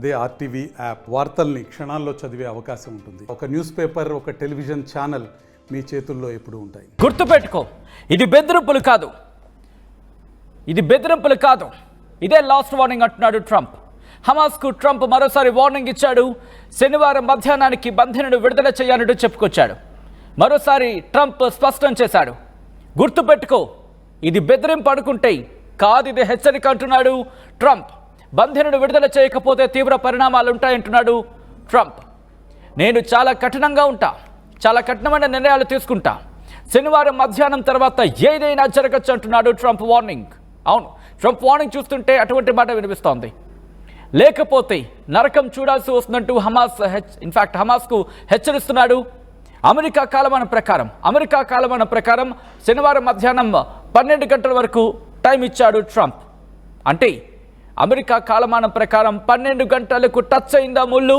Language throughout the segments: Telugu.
అదే ఆర్టీవీ యాప్ వార్తల్ని క్షణాల్లో చదివే అవకాశం ఉంటుంది. ఒక న్యూస్ పేపర్, ఒక టెలివిజన్ ఛానల్ మీ చేతుల్లో ఎప్పుడూ ఉంటాయి. గుర్తుపెట్టుకో, ఇది బెదిరింపులు కాదు, ఇదే లాస్ట్ వార్నింగ్ అంటున్నాడు ట్రంప్. హమాస్కు ట్రంప్ మరోసారి వార్నింగ్ ఇచ్చాడు. శనివారం మధ్యాహ్నానికి బంధినుడు విడుదల చేయాలంటూ చెప్పుకొచ్చాడు. మరోసారి ట్రంప్ స్పష్టం చేశాడు, గుర్తుపెట్టుకో, ఇది బెదిరింపు అనుకుంటే కాదు, ఇది హెచ్చరిక అంటున్నాడు ట్రంప్. బంధినుడు విడుదల చేయకపోతే తీవ్ర పరిణామాలు ఉంటాయంటున్నాడు ట్రంప్. నేను చాలా కఠినమైన నిర్ణయాలు తీసుకుంటా. శనివారం మధ్యాహ్నం తర్వాత ఏదైనా జరగచ్చు అంటున్నాడు ట్రంప్ వార్నింగ్. అవును, ట్రంప్ వార్నింగ్ చూస్తుంటే అటువంటి మాట వినిపిస్తోంది. లేకపోతే నరకం చూడాల్సి వస్తుందంటూ హమాస్కు హెచ్చరిస్తున్నాడు. అమెరికా కాలమానం ప్రకారం శనివారం మధ్యాహ్నం 12 గంటల వరకు టైం ఇచ్చాడు ట్రంప్. అంటే అమెరికా కాలమానం ప్రకారం 12 గంటలకు టచ్ అయిందా ముళ్ళు,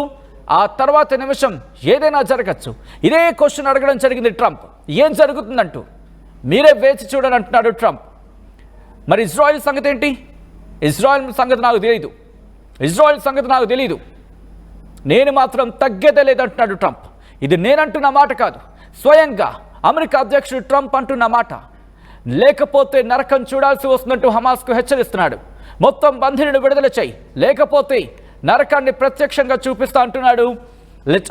ఆ తర్వాత నిమిషం ఏదైనా జరగచ్చు. ఇదే క్వశ్చన్ అడగడం జరిగింది ట్రంప్. ఏం జరుగుతుందంటూ మీరే వేచి చూడని అంటున్నాడు ట్రంప్. మరి ఇజ్రాయెల్ సంగతి ఏంటి? ఇజ్రాయెల్ సంగతి నాకు తెలియదు, నేను మాత్రం తగ్గేదే లేదంటున్నాడు ట్రంప్. ఇది నేనంటున్న మాట కాదు, స్వయంగా అమెరికా అధ్యక్షుడు ట్రంప్ అంటున్న మాట. లేకపోతే నరకం చూడాల్సి వస్తుందంటూ హమాస్కు హెచ్చరిస్తున్నాడు. మొత్తం బంధినుడు విడుదల చేయి, లేకపోతే నరకాన్ని ప్రత్యక్షంగా చూపిస్తా అంటున్నాడు. లెట్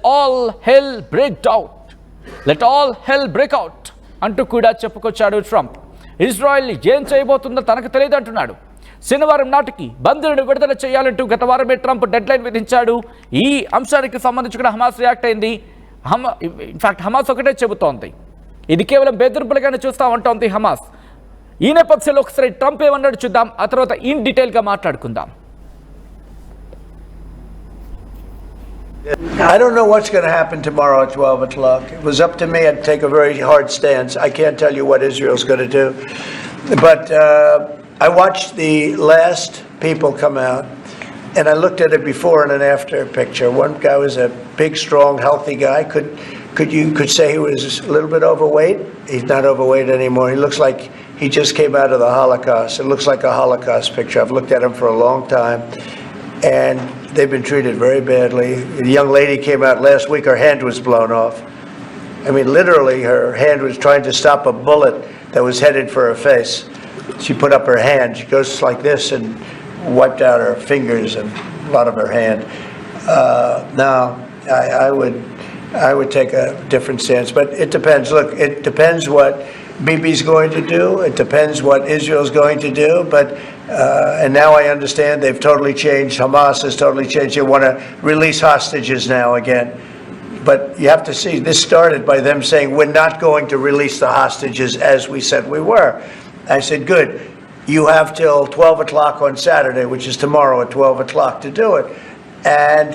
ఆల్ హెల్ బ్రేక్ అవుట్ అంటూ కూడా చెప్పుకొచ్చాడు ట్రంప్. ఇజ్రాయెల్ ఏం చేయబోతుందో తనకు తెలియదు అంటున్నాడు. శనివారం నాటికి బంధినుడు విడుదల చేయాలంటూ గత వారమే ట్రంప్ డెడ్లైన్ విధించాడు. ఈ అంశానికి సంబంధించి కూడా హమాస్ రియాక్ట్ అయింది. హమాస్ ఒకటే చెబుతోంది, ఇది కేవలం బెదిరింపులుగానే చూస్తామంటోంది హమాస్. ఈ నేపథ్యంలో ఒకసారి ట్రంప్ ఏమన్నాడు చూద్దాం, ఆ తర్వాత ఇన్ డీటెయిల్గా మాట్లాడుకుందాం. I don't know what's going to happen tomorrow at 12 o'clock. It was up to me. I'd take a very hard stance. I can't tell you what Israel's going to do. But I watched the last people come out, and I looked at a before and an after picture. One guy was a big, strong, healthy guy. You could say he was a little bit overweight. He's not overweight anymore. He looks like he just came out of the Holocaust. It looks like a Holocaust picture. I've looked at him for a long time, and they've been treated very badly. The young lady came out last week, her hand was blown off. I mean, literally, her hand was trying to stop a bullet that was headed for her face. She put up her hand. She goes like this and wiped out her fingers and a lot of her hand. Now, I would take a different stance, but it depends. Look, it depends what Bibi's going to do. It depends what Israel's going to do. But and now I understand they've totally changed. Hamas has totally changed. They want to release hostages now again. But you have to see, this started by them saying, we're not going to release the hostages as we said we were. I said, good. You have till 12 o'clock on Saturday, which is tomorrow at 12 o'clock to do it. And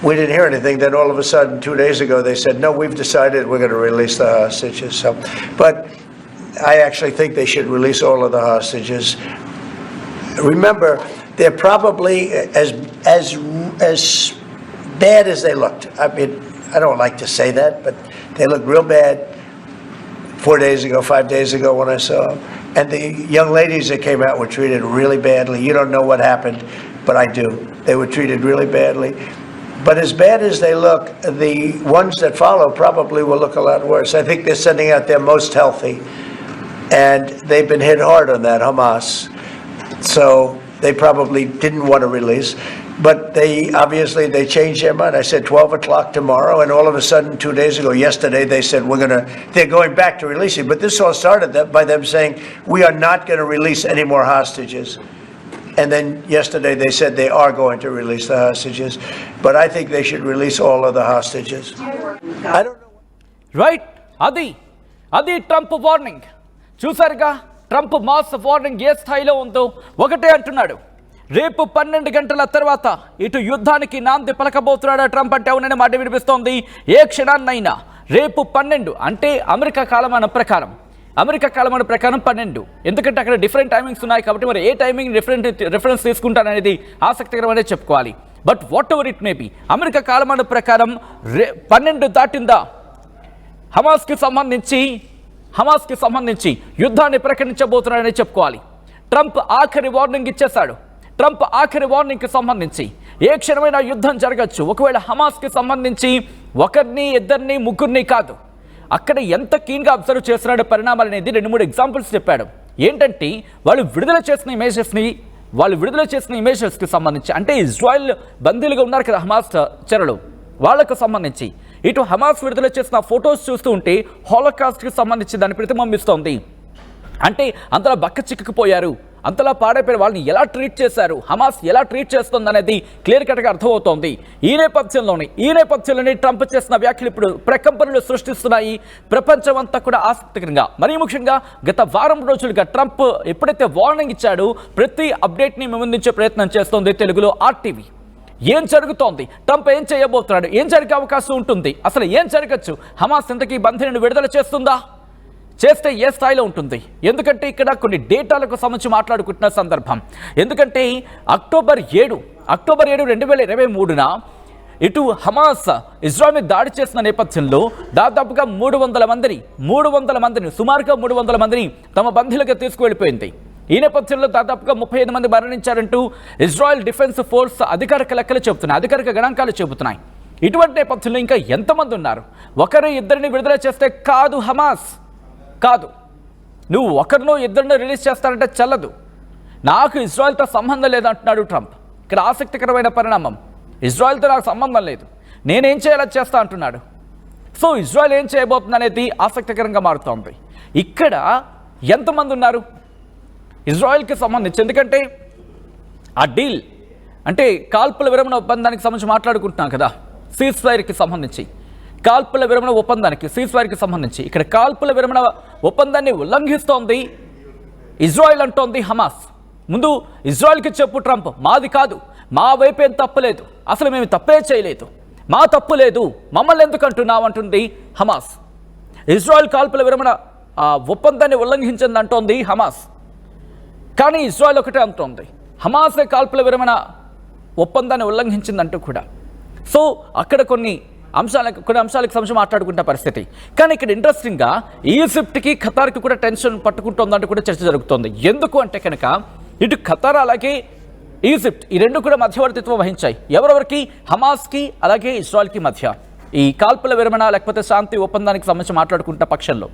we didn't hear anything. Then all of a sudden, 2 days ago, they said, no, we've decided we're going to release the hostages. So, but I actually think they should release all of the hostages. Remember, they're probably as bad as they looked. I mean, I don't like to say that, but they look real bad 4 days ago, 5 days ago when I saw them. And the young ladies that came out were treated really badly. You don't know what happened, but I do. They were treated really badly. But as bad as they look, the ones that follow probably will look a lot worse. I think they're sending out their most healthy. And they've been hit hard on that, Hamas. So they probably didn't want to release. But they changed their mind. I said 12 o'clock tomorrow, and all of a sudden, 2 days ago, yesterday, they said they're going back to releasing. But this all started by them saying, we are not going to release any more hostages. And then yesterday they said they are going to release the hostages. But I think they should release all of the hostages. I don't know. Right? అది ట్రంప్ వార్నింగ్. చూసారుగా, ట్రంప్ మాస్ వార్నింగ్ ఏ స్థాయిలో ఉందో. ఒకటే అంటున్నాడు, రేపు 12 గంటల తర్వాత ఇటు యుద్ధానికి నాంది పలకబోతున్నాడా ట్రంప్ అంటే అవునని మాట వినిపిస్తోంది. ఏ క్షణాన్నైనా రేపు 12 అంటే అమెరికా కాలమానం ప్రకారం 12, ఎందుకంటే అక్కడ డిఫరెంట్ టైమింగ్స్ ఉన్నాయి కాబట్టి మరి ఏ టైమింగ్ రిఫరెన్స్ తీసుకుంటాననేది ఆసక్తికరమనే చెప్పుకోవాలి. But what ever it may be, America కాలమానం ప్రకారం 12 దాటిందా హమాస్కి సంబంధించి యుద్ధాన్ని ప్రకటించబోతున్నాడని చెప్పుకోవాలి. ట్రంప్ ఆఖరి వార్నింగ్ ఇచ్చేశాడు. ట్రంప్ ఆఖరి వార్నింగ్కి సంబంధించి ఏ క్షణమైనా యుద్ధం జరగచ్చు. ఒకవేళ హమాస్కి సంబంధించి ఒకరిని, ఇద్దరిని, ముగ్గురిని కాదు, అక్కడ ఎంత కీన్గా అబ్జర్వ్ చేస్తున్నాడు పరిణామాలు అనేది 2-3 ఎగ్జాంపుల్స్ చెప్పాడు. ఏంటంటే వాళ్ళు విడుదల చేసిన ఇమేజెస్కి సంబంధించి, అంటే ఇజ్రాయెల్ బందీలుగా ఉన్నారు కదా హమాస్ చెరలు, వాళ్లకు సంబంధించి ఇటు హమాస్ విడుదల చేసిన ఫొటోస్ చూస్తూ ఉంటే హాలోకాస్ట్కి సంబంధించి దాన్ని ప్రతిబింబిస్తోంది. అంటే అంతలా బక్క చిక్కుకుపోయారు, అంతలా పాడైపోయిన వాళ్ళని ఎలా ట్రీట్ చేశారు, హమాస్ ఎలా ట్రీట్ చేస్తుంది అనేది క్లియర్ కట్గా అర్థమవుతోంది. ఈ నేపథ్యంలోనే ట్రంప్ చేసిన వ్యాఖ్యలు ఇప్పుడు ప్రకంపనలు సృష్టిస్తున్నాయి. ప్రపంచం అంతా కూడా ఆసక్తికరంగా, మరీ ముఖ్యంగా గత వారం రోజులుగా ట్రంప్ ఎప్పుడైతే వార్నింగ్ ఇచ్చాడో ప్రతి అప్డేట్ని ముందుంచే ప్రయత్నం చేస్తోంది తెలుగులో RTV. ఏం జరుగుతోంది, ట్రంప్ ఏం చేయబోతున్నాడు, ఏం జరిగే అవకాశం ఉంటుంది, అసలు ఏం జరగచ్చు, హమాస్ ఇంతకీ బందీలను విడుదల చేస్తుందా, చేస్తే ఏ స్థాయిలో ఉంటుంది? ఎందుకంటే ఇక్కడ కొన్ని డేటాలకు సంబంధించి మాట్లాడుకుంటున్న సందర్భం. ఎందుకంటే అక్టోబర్ 7, 2023న ఇటు హమాస్ ఇజ్రాయెల్ మీద దాడి చేసిన నేపథ్యంలో దాదాపుగా 300 మందిని సుమారుగా 300 మందిని తమ బందీలుగా తీసుకువెళ్ళిపోయింది. ఈ నేపథ్యంలో దాదాపుగా 35 మంది మరణించారంటూ ఇజ్రాయెల్ డిఫెన్స్ ఫోర్స్ అధికారిక లెక్కలు చెబుతున్నాయి, అధికారిక గణాంకాలు చెబుతున్నాయి. ఇటువంటి నేపథ్యంలో ఇంకా ఎంతమంది ఉన్నారు? ఒకరు ఇద్దరిని విడుదల చేస్తే కాదు, హమాస్ కాదు, నువ్వు ఒకరినో ఇద్దరినో రిలీజ్ చేస్తానంటే చెల్లదు, నాకు ఇజ్రాయెల్తో సంబంధం లేదంటున్నాడు ట్రంప్. ఇక్కడ ఆసక్తికరమైన పరిణామం, ఇజ్రాయెల్తో నాకు సంబంధం లేదు, నేనేం చేయాలో చేస్తా అంటున్నాడు. సో ఇజ్రాయెల్ ఏం చేయబోతుంది అనేది ఆసక్తికరంగా మారుతోంది. ఇక్కడ ఎంతమంది ఉన్నారు ఇజ్రాయెల్కి సంబంధించి? ఎందుకంటే ఆ డీల్ అంటే కాల్పుల విరమణ ఒప్పందానికి సంబంధించి మాట్లాడుకుంటున్నాం కదా, సీజ్ ఫైర్కి సంబంధించి, కాల్పుల విరమణ ఒప్పందానికి, సీజ్ ఫైర్కి సంబంధించి ఇక్కడ కాల్పుల విరమణ ఒప్పందాన్ని ఉల్లంఘిస్తోంది ఇజ్రాయెల్ అంటోంది హమాస్. ముందు ఇజ్రాయెల్కి చెప్పు ట్రంప్, మాది కాదు, మా వైపు ఏం తప్పులేదు, అసలు మేము తప్పే చేయలేదు, మా తప్పు లేదు, మమ్మల్ని ఎందుకు అంటున్నావు అంటుంది హమాస్. ఇజ్రాయెల్ కాల్పుల విరమణ ఒప్పందాన్ని ఉల్లంఘించింది అంటోంది హమాస్. కానీ ఇజ్రాయెల్ ఒకటే అంటోంది, హమాసే కాల్పుల విరమణ ఒప్పందాన్ని ఉల్లంఘించిందంటూ కూడా. సో అక్కడ కొన్ని అంశాలకు సంబంధించి మాట్లాడుకుంటే పరిస్థితి. కానీ ఇక్కడ ఇంట్రెస్టింగ్గా ఈజిప్ట్కి ఖతార్కి కూడా టెన్షన్ పట్టుకుంటోందంటూ కూడా చర్చ జరుగుతోంది. ఎందుకు అంటే కనుక ఇటు ఖతార్ అలాగే ఈజిప్ట్ ఈ రెండు కూడా మధ్యవర్తిత్వం వహించాయి. ఎవరెవరికి? హమాస్కి అలాగే ఇజ్రాయెల్కి మధ్య ఈ కాల్పుల విరమణ లేకపోతే శాంతి ఒప్పందానికి సంబంధించి మాట్లాడుకుంటున్న పక్షంలో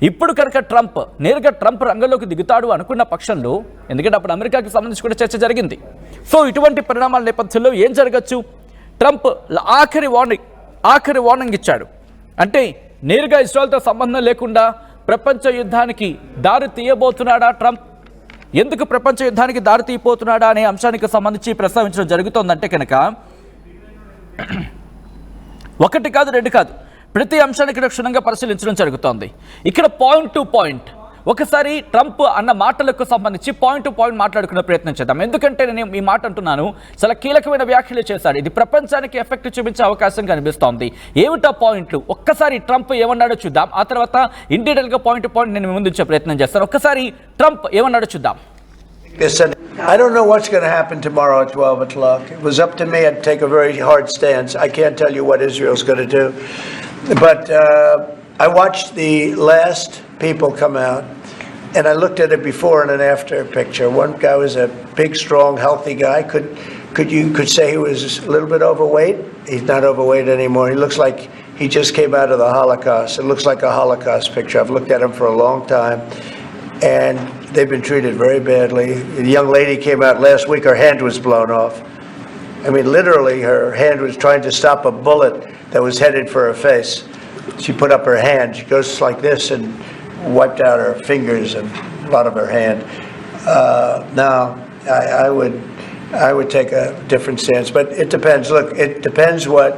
ఇప్పుడు కనుక నేరుగా ట్రంప్ రంగంలోకి దిగుతాడు అనుకున్న పక్షంలో, ఎందుకంటే అప్పుడు అమెరికాకి సంబంధించి కూడా చర్చ జరిగింది. సో ఇటువంటి పరిణామాల నేపథ్యంలో ఏం జరగచ్చు? ట్రంప్ ఆఖరి వార్నింగ్ ఇచ్చాడు. అంటే నేరుగా ఇజ్రాయెల్తో సంబంధం లేకుండా ప్రపంచ యుద్ధానికి దారి తీయబోతున్నాడా ట్రంప్? ఎందుకు ప్రపంచ యుద్ధానికి దారి తీయబోతున్నాడా అనే అంశానికి సంబంధించి ప్రస్తావించడం జరుగుతోందంటే కనుక ఒకటి కాదు, రెండు కాదు, ప్రతి అంశానికి క్షుణ్ణంగా పరిశీలించడం జరుగుతోంది. ఇక్కడ పాయింట్ టు పాయింట్ ఒకసారి ట్రంప్ అన్న మాటలకు సంబంధించి పాయింట్ టు పాయింట్ మాట్లాడుకునే ప్రయత్నం చేద్దాం. ఎందుకంటే నేను ఈ మాట అంటున్నాను, చాలా కీలకమైన వ్యాఖ్యలు చేశాడు. ఇది ప్రపంచానికి ఎఫెక్ట్ చూపించే అవకాశం కనిపిస్తోంది. ఏమిటా పాయింట్లు? ఒక్కసారి ట్రంప్ ఏమన్నాడో చూద్దాం, ఆ తర్వాత ఇన్ డీటెయిల్గా పాయింట్ టు పాయింట్ నేను ముందుంచే ప్రయత్నం చేస్తాను. ఒక్కసారి ట్రంప్ ఏమన్నాడో చూద్దాం. I don't know what's going to happen tomorrow at 12 o'clock. It was up to me. I'd take a very hard stance. I can't tell you what Israel's going to do. But I watched the last people come out, and I looked at a before and an after picture. One guy was a big, strong, healthy guy. You could say he was a little bit overweight. He's not overweight anymore. He looks like he just came out of the Holocaust. It looks like a Holocaust picture. I've looked at him for a long time, and they've been treated very badly. The young lady came out last week. Her hand was blown off. I mean, literally, her hand was trying to stop a bullet that was headed for her face. She put up her hand. She goes like this and wiped out her fingers and a lot of her hand. Now, I would take a different stance, but it depends. Look, it depends what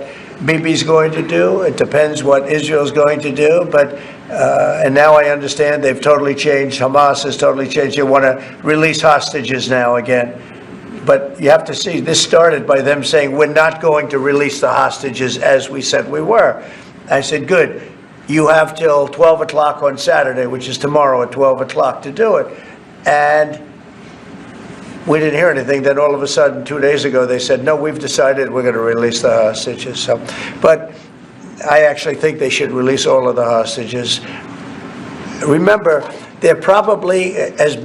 Bibi's going to do. It depends what Israel's going to do. But and now I understand they've totally changed. Hamas has totally changed. They want to release hostages now again. But you have to see, this started by them saying, we're not going to release the hostages as we said we were. I said, good. You have till 12 o'clock on Saturday, which is tomorrow at 12 o'clock to do it. And we didn't hear anything. Then all of a sudden, 2 days ago, they said, no, we've decided we're going to release the hostages. So, but I actually think they should release all of the hostages. Remember, they're probably as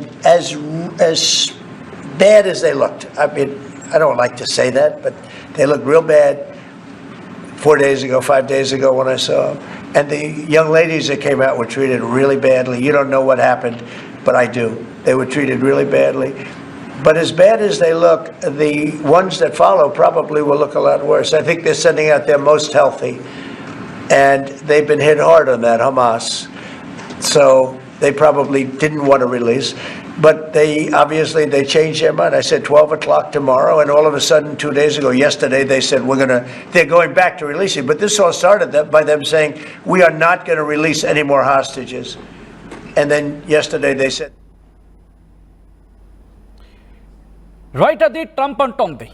bad as they looked, I mean, I don't like to say that, but they looked real bad 4 days ago, 5 days ago when I saw them. And the young ladies that came out were treated really badly. You don't know what happened, but I do. They were treated really badly. But as bad as they look, the ones that follow probably will look a lot worse. I think they're sending out their most healthy. And they've been hit hard on that, Hamas. So they probably didn't want to release. But they changed their mind. I said 12 o'clock tomorrow, and all of a sudden, 2 days ago, yesterday, they said they're going back to releasing. But this all started by them saying, we are not going to release any more hostages. And then yesterday they said... right, అది ట్రంప్ అంటోంది.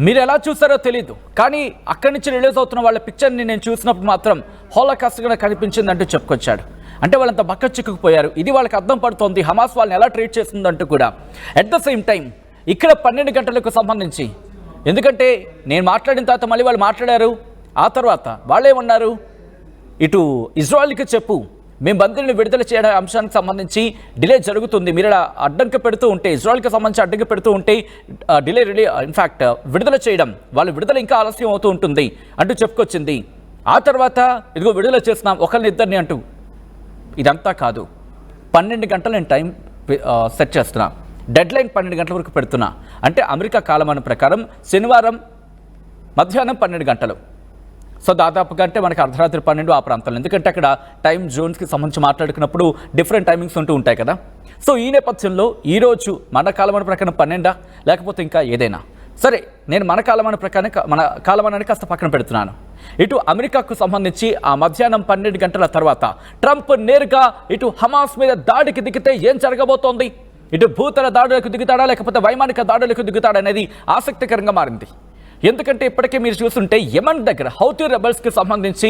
మీరు ఎలా చూసారో తెలీదు, కానీ అక్కడి నుంచి రిలీజ్ అవుతున్న వాళ్ళ పిక్చర్ని నేను చూసినప్పుడు మాత్రం హోలోకాస్ట్గా కనిపించింది అంటూ చెప్పుకొచ్చాడు. అంటే వాళ్ళంతా బక్క చిక్కుకుపోయారు. ఇది వాళ్ళకి అర్థం పడుతోంది హమాస్ వాళ్ళని ఎలా ట్రీట్ చేస్తుందంటూ కూడా. అట్ ద సేమ్ టైం ఇక్కడ 12 గంటలకు సంబంధించి, ఎందుకంటే నేను మాట్లాడిన తర్వాత మళ్ళీ వాళ్ళు మాట్లాడారు. ఆ తర్వాత వాళ్ళేమన్నారు, ఇటు ఇజ్రాయెల్కి చెప్పు, మేము బందీలను విడుదల చేయడం అంశానికి సంబంధించి డిలే జరుగుతుంది, మీరు ఇలా అడ్డంకి పెడుతూ ఉంటే, ఇజ్రాయెల్కి సంబంధించి అడ్డంకి పెడుతూ ఉంటే డిలే ఇన్ఫ్యాక్ట్ విడుదల చేయడం, వాళ్ళ విడుదల ఇంకా ఆలస్యం అవుతూ ఉంటుంది అంటూ చెప్పుకొచ్చింది. ఆ తర్వాత ఇదిగో విడుదల చేస్తున్నాం ఒకరిని ఇద్దరిని అంటూ. ఇదంతా కాదు, 12 గంటలు నేను టైం సెట్ చేస్తున్నా, డెడ్ లైన్ 12 గంటల వరకు పెడుతున్నా. అంటే అమెరికా కాలమానం ప్రకారం శనివారం మధ్యాహ్నం 12 గంటలు. సో దాదాపుగా అంటే మనకి అర్ధరాత్రి 12 ఆ ప్రాంతంలో, ఎందుకంటే అక్కడ టైం జోన్స్కి సంబంధించి మాట్లాడుకున్నప్పుడు డిఫరెంట్ టైమింగ్స్ ఉంటూ ఉంటాయి కదా. సో ఈ నేపథ్యంలో ఈరోజు మన కాలమాన ప్రకారం 12 లేకపోతే ఇంకా ఏదైనా సరే, నేను మన కాలమానాన్ని కాస్త పక్కన పెడుతున్నాను. ఇటు అమెరికాకు సంబంధించి ఆ మధ్యాహ్నం 12 గంటల తర్వాత ట్రంప్ నేరుగా ఇటు హమాస్ మీద దాడికి దిగితే ఏం జరగబోతోంది, ఇటు భూతల దాడులకు దిగుతాడా లేకపోతే వైమానిక దాడులకు దిగుతాడా అనేది ఆసక్తికరంగా మారింది. ఎందుకంటే ఇప్పటికే మీరు చూస్తుంటే యెమెన్ దగ్గర హౌతీ రెబల్స్కి సంబంధించి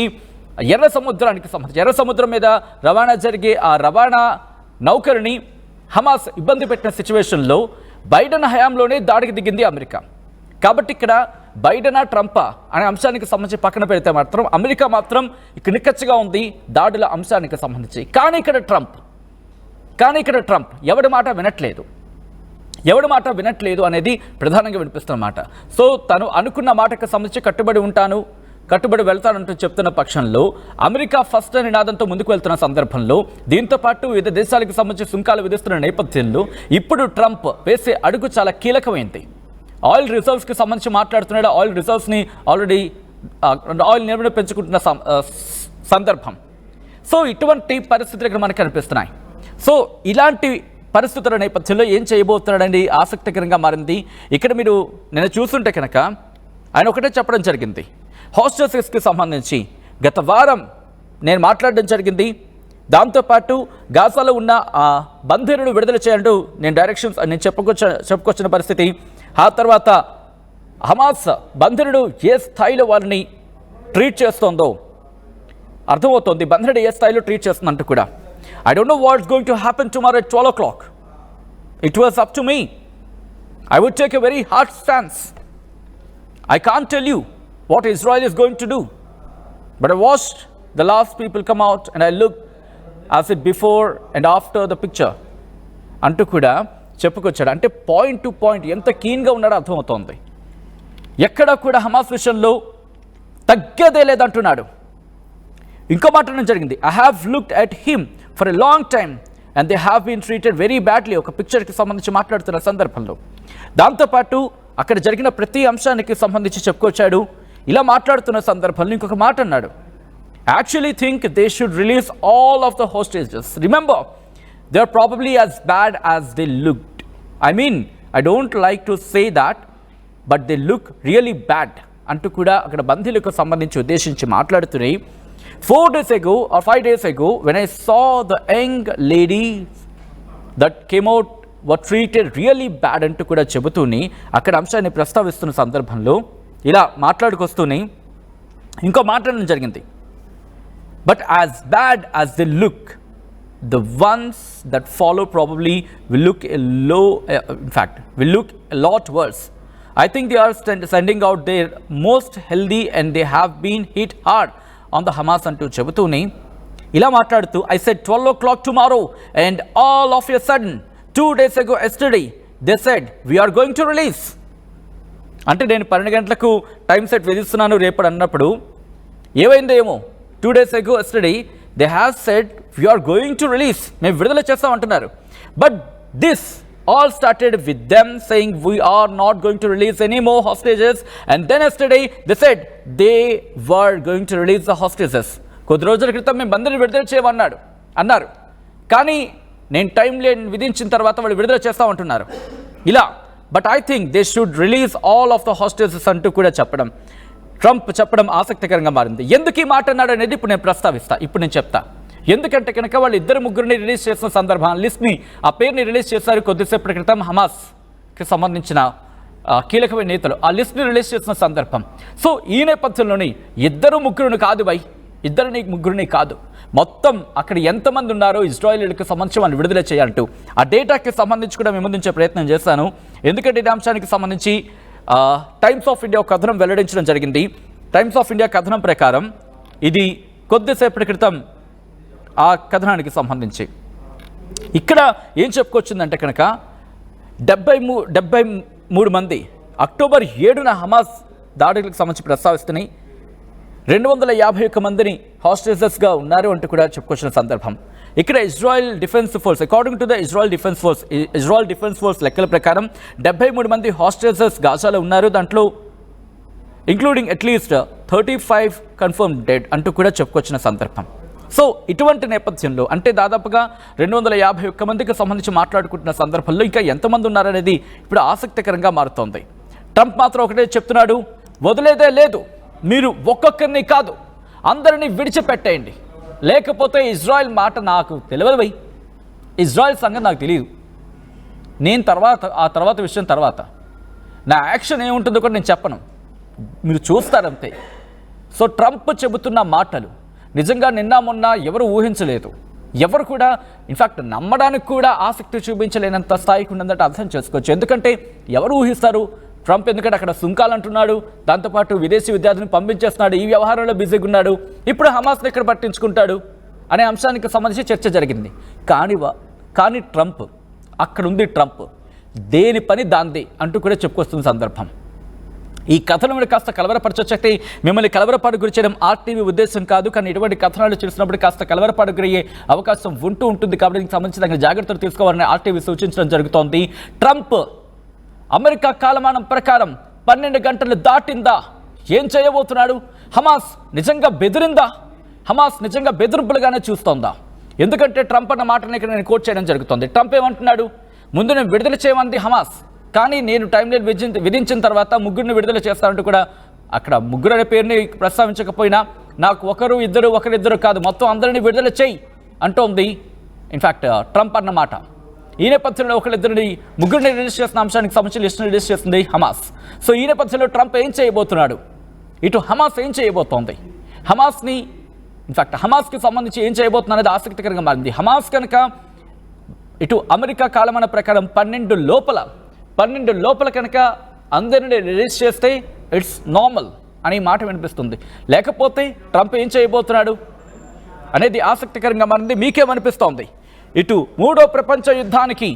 ఎర్ర సముద్రం మీద రవాణా జరిగే ఆ రవాణా నౌకరిని హమాస్ ఇబ్బంది పెట్టిన సిచ్యువేషన్లో బైడెన్ హయాంలోనే దాడికి దిగింది అమెరికా. కాబట్టి ఇక్కడ బైడెనా ట్రంపా అనే అంశానికి సంబంధించి పక్కన పెడితే మాత్రం అమెరికా మాత్రం ఇక్కడ నిక్కచ్చిగా ఉంది దాడుల అంశానికి సంబంధించి. కానీ ఇక్కడ ట్రంప్ ఎవడి మాట వినట్లేదు అనేది ప్రధానంగా వినిపిస్తున్నమాట. సో తను అనుకున్న మాటకు సంబంధించి కట్టుబడి వెళ్తానంటూ చెప్తున్న పక్షంలో అమెరికా ఫస్ట్ అనే నినాదంతో ముందుకు వెళ్తున్న సందర్భంలో, దీంతో పాటు వివిధ దేశాలకు సంబంధించి సుంకాలు విధిస్తున్న నేపథ్యంలో ఇప్పుడు ట్రంప్ వేసే అడుగు చాలా కీలకమైంది. ఆయిల్ రిజర్వ్స్కి సంబంధించి మాట్లాడుతున్నాడు. ఆయిల్ రిజర్వ్స్ని ఆల్రెడీ ఆయిల్ నిల్వను పెంచుకుంటున్న సందర్భం. సో ఇటువంటి పరిస్థితులు ఇక్కడ మనకు కనిపిస్తున్నాయి. సో ఇలాంటి పరిస్థితుల నేపథ్యంలో ఏం చేయబోతున్నాడని ఆసక్తికరంగా మారింది. ఇక్కడ మీరు నేను చూస్తుంటే కనుక ఆయన ఒకటే చెప్పడం జరిగింది, హాస్టల్స్కి సంబంధించి గత వారం నేను మాట్లాడడం జరిగింది. దాంతోపాటు గాజాలో ఉన్న ఆ బందీలను విడుదల చేయంటూ నేను చెప్పుకొచ్చిన పరిస్థితి. ఆ తర్వాత హమాస్ బందీలను ఏ స్థాయిలో వాళ్ళని ట్రీట్ చేస్తోందో అర్థమవుతోంది, బందీలను ఏ స్థాయిలో ట్రీట్ చేస్తుందంటూ కూడా. I don't know what's going to happen tomorrow at 12 o'clock. It was up to me. I would take a very hard stance. I can't tell you what Israel is going to do. But I watched the last people come out and I looked as it before and after the picture. అంటూ కూడా చెప్పుకొచ్చాడు. అంటే పాయింట్ టు పాయింట్ ఎంత కీన్గా ఉన్నాడో అర్థమవుతోంది. ఎక్కడా కూడా హమాస్ విషయంలో తగ్గదే లేదంటున్నాడు. ఇంకో మాట్లాడడం జరిగింది, I have looked at him for a long time and they have been treated very badly. ఒక పిక్చర్కి సంబంధించి మాట్లాడుతున్న సందర్భంలో దాంతోపాటు అక్కడ జరిగిన ప్రతి అంశానికి సంబంధించి చెప్పుకొచ్చాడు. ఇలా మాట్లాడుతున్న సందర్భంలో ఇంకొక మాట అన్నాడు, actually think they should release all of the hostages. Remember, they are probably as bad as they looked. I mean, I don't like to say that, but they look really bad అంటూ కూడా అక్కడ బందీలకు సంబంధించి ఉద్దేశించి మాట్లాడుతున్నాయి. 4 days ago or 5 days ago, when I saw the young ladies that came out were treated really bad అంటూ కూడా చెబుతూని అక్కడ అంశాన్ని ప్రస్తావిస్తున్న సందర్భంలో ఇలా మాట్లాడుకొస్తూనే ఇంకో మాట్లాడడం జరిగింది. But as bad as they look, the ones that follow probably will look will look a lot worse. I think they are sending out their most healthy and they have been hit hard on the Hamas అంటూ చెబుతూనే ఇలా మాట్లాడుతూ, I said 12 o'clock tomorrow and all of a sudden 2 days ago yesterday they said we're going to release. అంటే నేను 12 గంటలకు టైం సెట్ విధిస్తున్నాను రేపటి అన్నప్పుడు ఏమైందో ఏమో 2 days ago yesterday they have said we are going to release, మేము విడుదల చేస్తాం అంటున్నారు. But this all started with them saying we are not going to release any more hostages, and then yesterday they said they were going to release the hostages. కొద్ది రోజుల క్రితం మేము బందీని విడుదల అన్నారు, కానీ నేను టైం లైన్ విధించిన తర్వాత వాళ్ళు విడుదల చేస్తామంటున్నారు ఇలా. But I think they should release all of the hostages అంటూ కూడా ట్రంప్ చెప్పడం ఆసక్తికరంగా మారింది. ఎందుకు ఈ మాట అన్నాడు అనేది ఇప్పుడు నేను చెప్తా. ఎందుకంటే కనుక వాళ్ళు ఇద్దరు ముగ్గురిని రిలీజ్ చేసిన సందర్భం లిస్ట్ని ఆ పేరుని రిలీజ్ చేశారు కొద్దిసేపటి క్రితం. హమాస్కి సంబంధించిన కీలకమైన నేతలు ఆ లిస్ట్ని రిలీజ్ చేసిన సందర్భం. సో ఈ నేపథ్యంలోని ఇద్దరు ముగ్గురిని కాదు, మొత్తం అక్కడ ఎంతమంది ఉన్నారో ఇజ్రాయేలీలకు సంబంధించి వాళ్ళు విడుదల చేయాలంటూ ఆ డేటాకి సంబంధించి కూడా విమర్శించే ప్రయత్నం చేశాను. ఎందుకంటే ఈ అంశానికి సంబంధించి టైమ్స్ ఆఫ్ ఇండియా ఒక కథనం వెల్లడించడం జరిగింది. టైమ్స్ ఆఫ్ ఇండియా కథనం ప్రకారం ఇది కొద్దిసేపటి క్రితం ఆ కథనానికి సంబంధించి ఇక్కడ ఏం చెప్పుకొచ్చిందంటే కనుక 73 మంది అక్టోబర్ 7న హమాస్ దాడులకు సంబంధించి ప్రస్తావిస్తున్నాయి. 251 మందిని హాస్టేజెస్గా ఉన్నారు అంటూ కూడా చెప్పుకొచ్చిన సందర్భం. ఇక్కడ Israel defence force according to the Israel defence force లెక్కల ప్రకారం 73 మంది హాస్టేజెస్ గాజాలో ఉన్నారు. దాంట్లో ఇంక్లూడింగ్ అట్లీస్ట్ 35 కన్ఫర్మ్ డెడ్ అంటూ కూడా చెప్పుకొచ్చిన సందర్భం. సో ఇటువంటి నేపథ్యంలో అంటే దాదాపుగా 251 మందికి సంబంధించి మాట్లాడుకుంటున్న సందర్భంలో ఇంకా ఎంతమంది ఉన్నారనేది ఇప్పుడు ఆసక్తికరంగా మారుతోంది. ట్రంప్ మాత్రం ఒకటే చెప్తున్నాడు, వదిలేదే లేదు, మీరు ఒక్కొక్కరిని కాదు అందరినీ విడిచిపెట్టేయండి, లేకపోతే ఇజ్రాయెల్ మాట నాకు తెలియదు, ఇజ్రాయెల్ సంగతి నాకు తెలియదు, నేను ఆ తర్వాత విషయం తర్వాత నా యాక్షన్ ఏముంటుందో కూడా నేను చెప్పను, మీరు చూస్తారంతే. సో ట్రంప్ చెబుతున్న మాటలు నిజంగా నిన్న మొన్న ఎవరు ఊహించలేదు, ఎవరు కూడా ఇన్ఫ్యాక్ట్ నమ్మడానికి కూడా ఆసక్తి చూపించలేనంత స్థాయికి ఉందంటే అర్థం చేసుకోవచ్చు. ఎందుకంటే ఎవరు ఊహిస్తారు ట్రంప్, ఎందుకంటే అక్కడ సుంకాలు అంటున్నాడు, దాంతోపాటు విదేశీ విద్యార్థిని పంపించేస్తున్నాడు, ఈ వ్యవహారంలో బిజీగా ఉన్నాడు, ఇప్పుడు హమాస్ని ఎక్కడ పట్టించుకుంటాడు అనే అంశానికి సంబంధించి చర్చ జరిగింది. కానీ ట్రంప్ అక్కడుంది, ట్రంప్ దేని పని దాంది అంటూ కూడా చెప్పుకొస్తున్న సందర్భం. ఈ కథనం కాస్త కలవరపరచొచ్చైతే మిమ్మల్ని కలవరపాటు గురి చేయడం ఆర్టీవీ ఉద్దేశం కాదు, కానీ ఇటువంటి కథనాలు చూసినప్పుడు కాస్త కలవరపాటు గురయ్యే అవకాశం ఉంటుంది. కాబట్టి దీనికి సంబంధించి తగిన జాగ్రత్తలు తీసుకోవాలని ఆర్టీవీ సూచించడం జరుగుతోంది. ట్రంప్ అమెరికా కాలమానం ప్రకారం 12 గంటలు దాటిందా, ఏం చేయబోతున్నాడు? హమాస్ నిజంగా బెదిరిందా? హమాస్ నిజంగా బెదిరింపులుగానే చూస్తోందా? ఎందుకంటే ట్రంప్ అన్న మాటని ఇక్కడ నేను కోట్ చేయడం జరుగుతోంది. ట్రంప్ ఏమంటున్నాడు, ముందు నేను విడుదల చేయమంది హమాస్, కానీ నేను టైం లైన్ విధించిన తర్వాత ముగ్గురిని విడుదల చేస్తానంటూ కూడా అక్కడ ముగ్గురు అనే పేరుని ప్రస్తావించకపోయినా నాకు ఒకరిద్దరు కాదు మొత్తం అందరినీ విడుదల చేయి అంటోంది ఇన్ఫ్యాక్ట్ ట్రంప్ అన్న మాట. ఈ నేపథ్యంలో ముగ్గురిని రిలీజ్ చేసిన అంశానికి సంబంధించి లిస్ట్ని రిలీజ్ చేస్తుంది హమాస్. సో ఈ నేపథ్యంలో ట్రంప్ ఏం చేయబోతున్నాడు, ఇటు హమాస్ ఏం చేయబోతోంది, హమాస్కి సంబంధించి ఏం చేయబోతున్నా అనేది ఆసక్తికరంగా మారింది. హమాస్ కనుక ఇటు అమెరికా కాలమాన ప్రకారం 12 లోపల కనుక అందరినీ రిలీజ్ చేస్తే ఇట్స్ నార్మల్ అనే మాట వినిపిస్తుంది. లేకపోతే ట్రంప్ ఏం చేయబోతున్నాడు అనేది ఆసక్తికరంగా మారింది. మీకేమనిపిస్తోంది? ఇటు మూడో ప్రపంచ యుద్ధానికి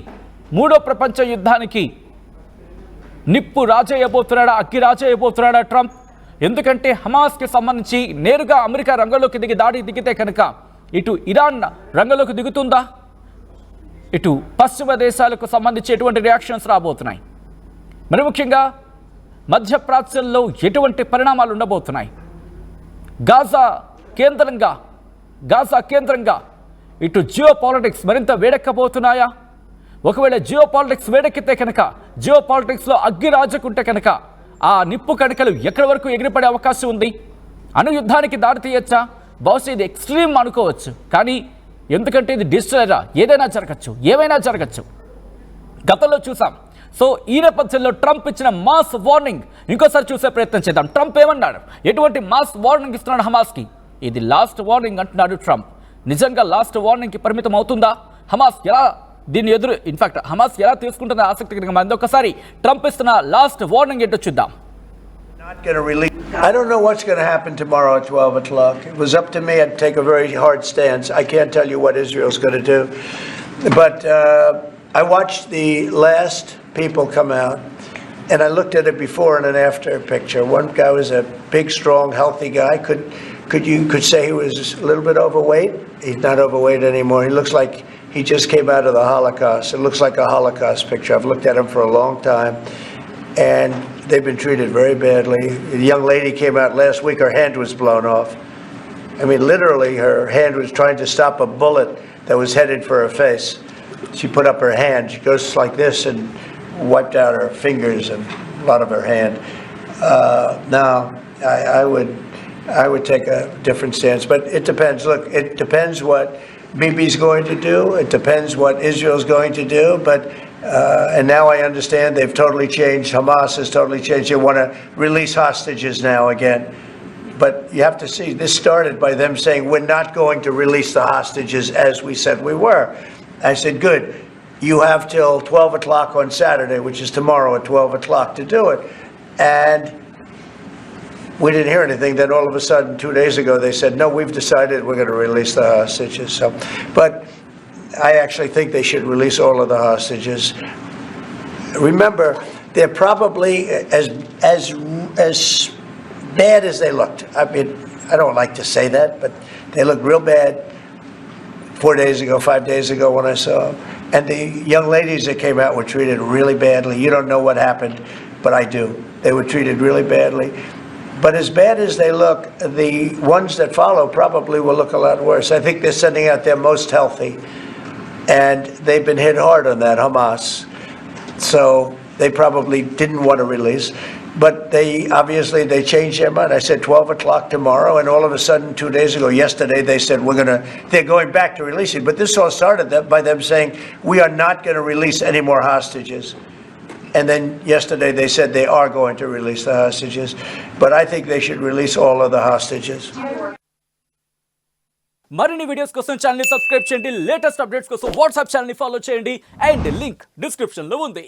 నిప్పు రాజేయబోతున్నాడా, అగ్గి రాజేయబోతున్నాడా ట్రంప్? ఎందుకంటే హమాస్కి సంబంధించి నేరుగా అమెరికా రంగంలోకి దిగితే కనుక ఇటు ఇరాన్ రంగంలోకి దిగుతుందా, ఇటు పశ్చిమ దేశాలకు సంబంధించి ఎటువంటి రియాక్షన్స్ రాబోతున్నాయి, మరి ముఖ్యంగా మధ్యప్రాచ్యంలో ఎటువంటి పరిణామాలు ఉండబోతున్నాయి, గాజా కేంద్రంగా ఇటు జియో పాలిటిక్స్ మరింత వేడెక్కబోతున్నాయా? ఒకవేళ జియో పాలిటిక్స్ వేడెక్కితే కనుక, జియో పాలిటిక్స్లో అగ్గి రాజుకుంటే కనుక ఆ నిప్పు కణికలు ఎక్కడి వరకు ఎగిరిపడే అవకాశం ఉంది? యుద్ధానికి దారి తీయచ్చా? బహుశా ఇది ఎక్స్ట్రీమ్ అనుకోవచ్చు, కానీ ఎందుకంటే ఇది డిజిటల్ ఎరా, ఏమైనా జరగచ్చు, గతంలో చూసాం. సో ఈ నేపథ్యంలో ట్రంప్ ఇచ్చిన మాస్ వార్నింగ్ ఇంకోసారి చూసే ప్రయత్నం చేద్దాం. ట్రంప్ ఏమన్నాడు, ఎటువంటి మాస్ వార్నింగ్ ఇస్తున్నాడు హమాస్కి? ఇది లాస్ట్ వార్నింగ్ అంటున్నాడు ట్రంప్. నిజంగా లాస్ట్ వార్నింగ్కి పరిమితం అవుతుందా? హమాస్ ఎలా దీన్ని హమాస్ ఎలా తీసుకుంటుందో ఆసక్తికరంగా మారింది. ఒకసారి ట్రంప్ ఇస్తున్న లాస్ట్ వార్నింగ్ ఏంటో చూద్దాం. I don't know what's going to happen tomorrow at 12 o'clock. It was up to me. I'd take a very hard stance. I can't tell you what Israel's going to do. But I watched the last people come out, and I looked at a before and an after picture. One guy was a big, strong, healthy guy. Could say he was a little bit overweight. He's not overweight anymore. He looks like he just came out of the Holocaust. It looks like a Holocaust picture. I've looked at him for a long time, and they've been treated very badly. A young lady came out last week. Her hand was blown off. I mean, literally, her hand was trying to stop a bullet that was headed for her face. She put up her hand. She goes like this and wiped out her fingers and a lot of her hand. Now, I would take a different stance, but it depends. Look, it depends what Bibi's going to do. It depends what Israel's going to do. But and now I understand they've totally changed. Hamas has totally changed. They want to release hostages now again. But you have to see, this started by them saying, we're not going to release the hostages as we said we were. I said, good. You have till 12 o'clock on Saturday, which is tomorrow at 12 o'clock, to do it. And we didn't hear anything. Then all of a sudden, 2 days ago, they said, no, we've decided we're going to release the hostages. So, but I actually think they should release all of the hostages. Remember, they're probably as bad as they looked. I mean, I don't like to say that, but they looked real bad 4 days ago, 5 days ago when I saw them. And the young ladies that came out were treated really badly. You don't know what happened, but I do. They were treated really badly. But as bad as they look, the ones that follow probably will look a lot worse. I think they're sending out their most healthy. And they've been hit hard on that, Hamas. So they probably didn't want to release. But they changed their mind. I said 12 o'clock tomorrow, and all of a sudden, 2 days ago, yesterday, they said they're going back to releasing. But this all started by them saying, we are not going to release any more hostages. And then yesterday they said they are going to release the hostages. But I think they should release all of the hostages. మరిన్ని వీడియోస్ కోసం ఛానల్ ని సబ్స్క్రైబ్ చేయండి, లేటెస్ట్ అప్డేట్స్ కోసం వాట్సాప్ ఛానల్ ని ఫాలో చేయండి అండ్ లింక్ డిస్క్రిప్షన్ లో ఉంది.